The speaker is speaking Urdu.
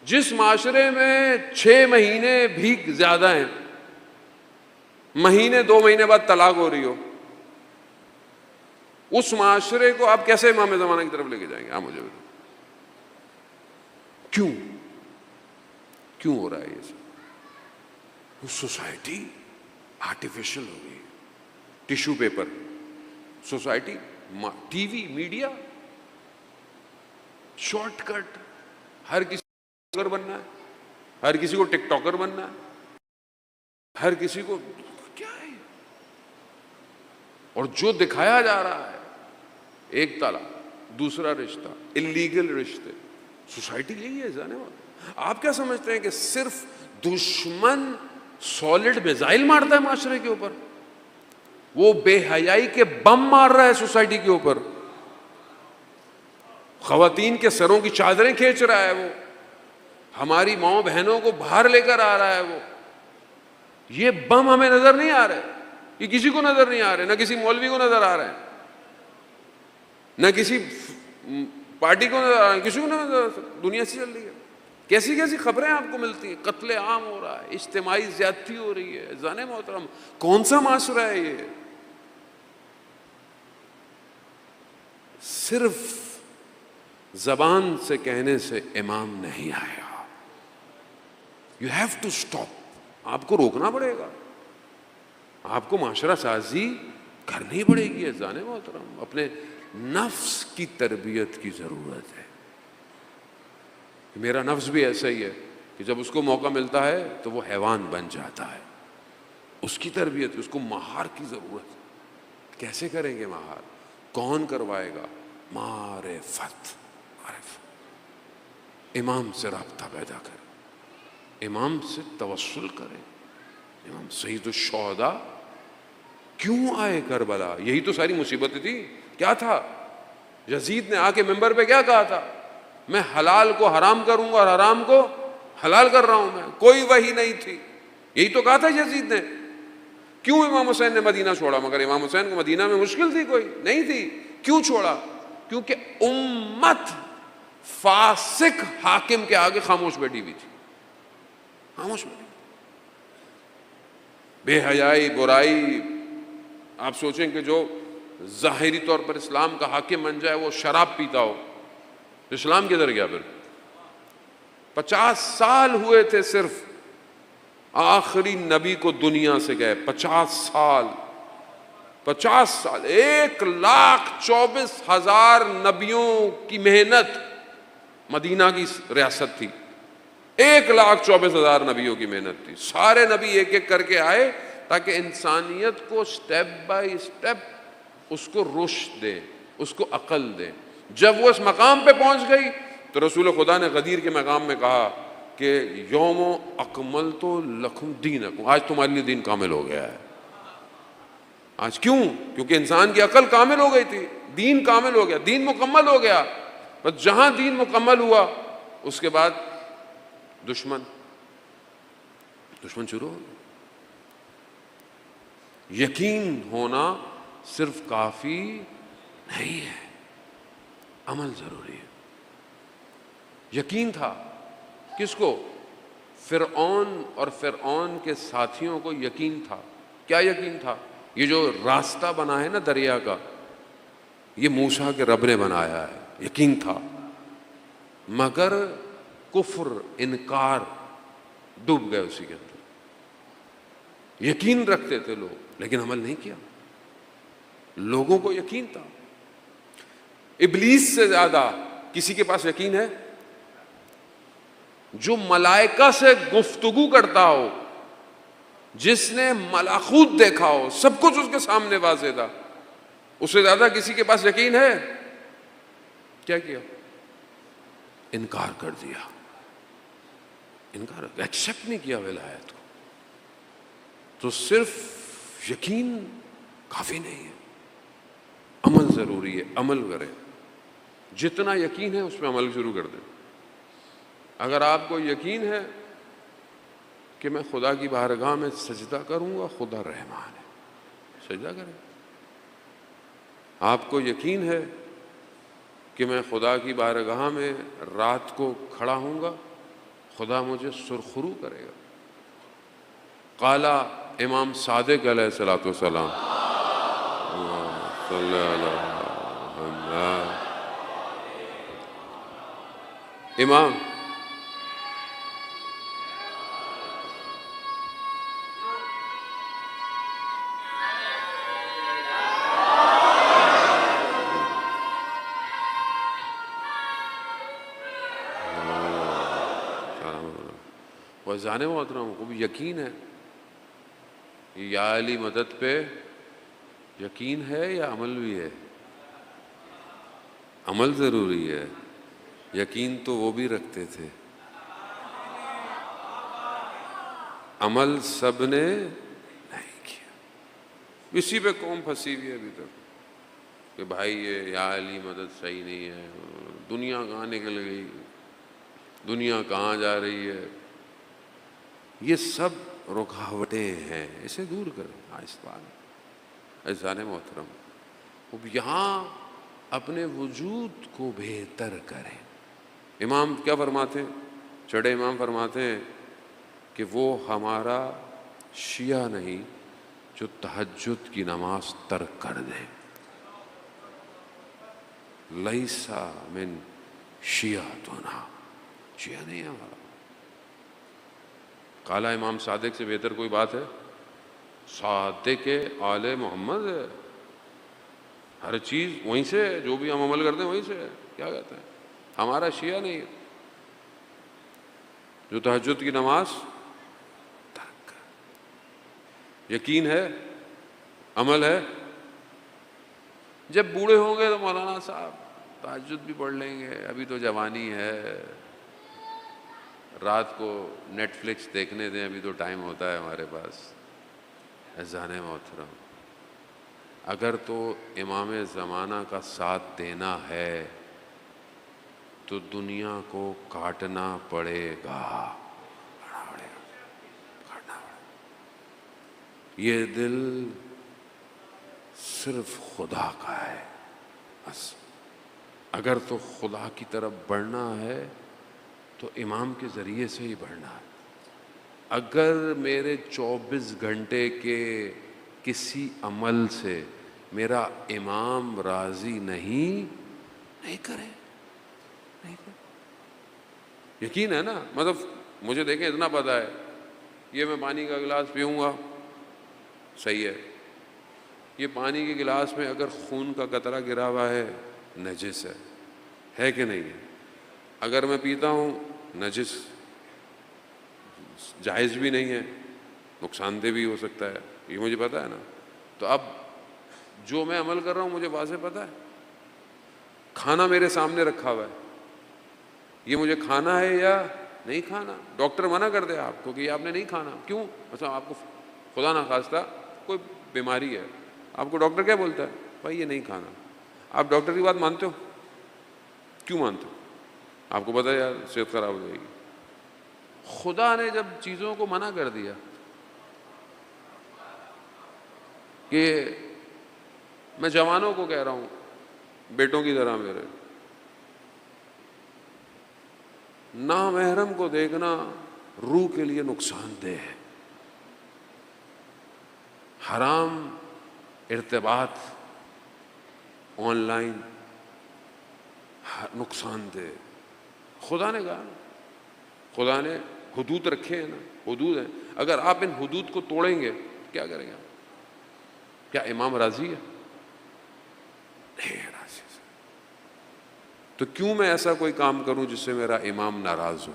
جس معاشرے میں 6 مہینے بھی زیادہ ہیں، مہینے 2 مہینے بعد طلاق ہو رہی ہو، اس معاشرے کو آپ کیسے امام زمانہ کی طرف لے کے جائیں گے؟ آپ مجھے بتائیں کیوں ہو رہا ہے یہ سب؟ سوسائٹی آرٹیفیشل ہو گئی، tissue paper society, TV, media, short cut, ہر کسی کو بلاگر بننا ہے، ہر کسی کو ٹک ٹاکر بننا ہے، ہر کسی کو کیا ہے، اور جو دکھایا جا رہا ہے ایک طلاق، دوسرا رشتہ، اللیگل رشتے، سوسائٹی یہی ہے جانے والا۔ آپ کیا سمجھتے ہیں کہ صرف دشمن سالڈ میزائل مارتا ہے معاشرے کے اوپر؟ وہ بے حیائی کے بم مار رہا ہے سوسائٹی کے اوپر، خواتین کے سروں کی چادریں کھینچ رہا ہے، وہ ہماری ماؤں بہنوں کو باہر لے کر آ رہا ہے وہ۔ یہ بم ہمیں نظر نہیں آ رہے، یہ کسی کو نظر نہیں آ رہے، نہ کسی مولوی کو نظر آ رہے ہیں، نہ کسی پارٹی کو نظر آ رہے ہیں، کسی کو نظر آ رہے، دنیا سے چل رہی ہے۔ کیسی کیسی خبریں آپ کو ملتی ہیں، قتل عام ہو رہا ہے، اجتماعی زیادتی ہو رہی ہے۔ زان محترم، کون سا معاشرہ ہے یہ؟ صرف زبان سے کہنے سے امام نہیں آیا، یو ہیو ٹو اسٹاپ، آپ کو روکنا پڑے گا، آپ کو معاشرہ سازی کرنی پڑے گی۔ زان محترم، اپنے نفس کی تربیت کی ضرورت ہے۔ میرا نفس بھی ایسا ہی ہے کہ جب اس کو موقع ملتا ہے تو وہ حیوان بن جاتا ہے، اس کی تربیت، اس کو مہار کی ضرورت ہے۔ کیسے کریں گے مہار؟ کون کروائے گا؟ معرفت، امام سے رابطہ پیدا کریں، امام سے توسل کریں۔ امام سید الشہداء کیوں آئے کربلا؟ یہی تو ساری مصیبت تھی۔ کیا تھا؟ یزید نے آ کے ممبر پہ کیا کہا تھا؟ میں حلال کو حرام کروں گا اور حرام کو حلال کر رہا ہوں میں، کوئی وحی نہیں تھی، یہی تو کہا تھا یزید نے۔ کیوں امام حسین نے مدینہ چھوڑا؟ مگر امام حسین کو مدینہ میں مشکل تھی، کوئی نہیں تھی، کیوں چھوڑا؟ کیونکہ امت فاسق حاکم کے آگے خاموش بیٹھی ہوئی تھی، خاموش بیٹھی، بے حیائی، برائی۔ آپ سوچیں کہ جو ظاہری طور پر اسلام کا حاکم بن جائے وہ شراب پیتا ہو، اسلام کدھر گیا پھر؟ 50 سال ہوئے تھے صرف، آخری نبی کو دنیا سے گئے 50 سال، 50 سال، 1,24,000 نبیوں کی محنت مدینہ کی ریاست تھی، 1,24,000 نبیوں کی محنت تھی۔ سارے نبی ایک ایک کر کے آئے تاکہ انسانیت کو سٹیپ بائی سٹیپ اس کو رشد دے، اس کو عقل دے۔ جب وہ اس مقام پہ پہنچ گئی تو رسول خدا نے غدیر کے مقام میں کہا کہ یوم اکملت لکم دینکم، آج تمہارے لیے دین کامل ہو گیا ہے۔ آج کیوں؟ کیونکہ انسان کی عقل کامل ہو گئی تھی، دین کامل ہو گیا، دین مکمل ہو گیا۔ بس جہاں دین مکمل ہوا اس کے بعد دشمن شروع ہو گیا۔ یقین ہونا صرف کافی نہیں ہے، عمل ضروری ہے۔ یقین تھا کس کو؟ فرعون اور فرعون کے ساتھیوں کو یقین تھا۔ کیا یقین تھا؟ یہ جو راستہ بنا ہے نا دریا کا، یہ موسیٰ کے رب نے بنایا ہے، یقین تھا۔ مگر کفر، انکار، ڈوب گئے اسی کے اندر۔ یقین رکھتے تھے لوگ لیکن عمل نہیں کیا۔ لوگوں کو یقین تھا، ابلیس سے زیادہ کسی کے پاس یقین ہے؟ جو ملائکہ سے گفتگو کرتا ہو، جس نے ملکوت دیکھا ہو، سب کچھ اس کے سامنے واضح تھا، اس سے زیادہ کسی کے پاس یقین ہے؟ کیا کیا؟ انکار کر دیا، انکار، ایکسیپٹ نہیں کیا ولایت کو۔ تو صرف یقین کافی نہیں ہے، عمل ضروری ہے، عمل کریں۔ جتنا یقین ہے اس پہ عمل شروع کر دیں۔ اگر آپ کو یقین ہے کہ میں خدا کی بارگاہ میں سجدہ کروں گا، خدا رحمان ہے، سجدہ کریں۔ آپ کو یقین ہے کہ میں خدا کی بارگاہ میں رات کو کھڑا ہوں گا، خدا مجھے سرخرو کرے گا. قالا امام صادق علیہ الصلوۃ والسلام صلی اللہ امام وزان محترم کو بھی یقین ہے، یا علی مدد پہ یقین ہے یا عمل بھی ہے؟ عمل ضروری ہے، یقین تو وہ بھی رکھتے تھے، عمل سب نے نہیں کیا. اسی پہ قوم پھنسی ہوئی ہے ابھی تک کہ بھائی یہ یا علی مدد صحیح نہیں ہے، دنیا کہاں نکل گئی، دنیا کہاں جا رہی ہے. یہ سب رکاوٹیں ہیں، اسے دور کریں آہستہ. عزیزان محترم، اب یہاں اپنے وجود کو بہتر کریں. امام کیا فرماتے ہیں؟ چڑھے امام فرماتے ہیں کہ وہ ہمارا شیعہ نہیں جو تہجد کی نماز ترک کر دے. لیسا من شیعتنا، شیعہ نہیں ہے ہمارا. قالا امام صادق سے بہتر کوئی بات ہے؟ صادق آل محمد ہے، ہر چیز وہیں سے ہے، جو بھی ہم عمل کرتے ہیں وہیں سے ہے. کیا کہتے ہیں؟ ہمارا شیعہ نہیں ہے جو تہجد کی نماز ترک کر. یقین ہے، عمل ہے. جب بوڑھے ہوں گے تو مولانا صاحب تہجد بھی پڑھ لیں گے، ابھی تو جوانی ہے، رات کو نیٹ فلکس دیکھنے دیں، ابھی تو ٹائم ہوتا ہے ہمارے پاس. عزیزان محترم، اگر تو امام زمانہ کا ساتھ دینا ہے تو دنیا کو کاٹنا پڑے گا، کاٹنا پڑے گا. یہ دل صرف خدا کا ہے بس. اگر تو خدا کی طرف بڑھنا ہے تو امام کے ذریعے سے ہی بڑھنا ہے. اگر میرے 24 گھنٹے کے کسی عمل سے میرا امام راضی نہیں کرے. یقین ہے نا، مطلب مجھے دیکھیں اتنا پتہ ہے، یہ میں پانی کا گلاس پیوں گا صحیح ہے، یہ پانی کے گلاس میں اگر خون کا قطرہ گرا ہوا ہے نجس ہے کہ نہیں ہے؟ اگر میں پیتا ہوں نجس، جائز بھی نہیں ہے، نقصان دہ بھی ہو سکتا ہے، یہ مجھے پتہ ہے نا. تو اب جو میں عمل کر رہا ہوں مجھے واضح پتہ ہے. کھانا میرے سامنے رکھا ہوا ہے، یہ مجھے کھانا ہے یا نہیں کھانا. ڈاکٹر منع کر دے آپ کو کہ یہ آپ نے نہیں کھانا. کیوں؟ مثلا آپ کو خدا نخواستہ کوئی بیماری ہے، آپ کو ڈاکٹر کیا بولتا ہے؟ بھائی یہ نہیں کھانا. آپ ڈاکٹر کی بات مانتے ہو؟ کیوں مانتے ہو؟ آپ کو پتہ ہے یار صحت خراب ہو جائے گی. خدا نے جب چیزوں کو منع کر دیا کہ میں جوانوں کو کہہ رہا ہوں بیٹوں کی طرح میرے، نامحرم کو دیکھنا روح کے لیے نقصان دہ ہے. حرام ارتباط آن لائن نقصان دہ. خدا نے کہا، خدا نے حدود رکھے ہیں نا، حدود ہیں. اگر آپ ان حدود کو توڑیں گے کیا کریں گے؟ کیا امام راضی ہے؟ نہیں راضی. تو کیوں میں ایسا کوئی کام کروں جس سے میرا امام ناراض ہو؟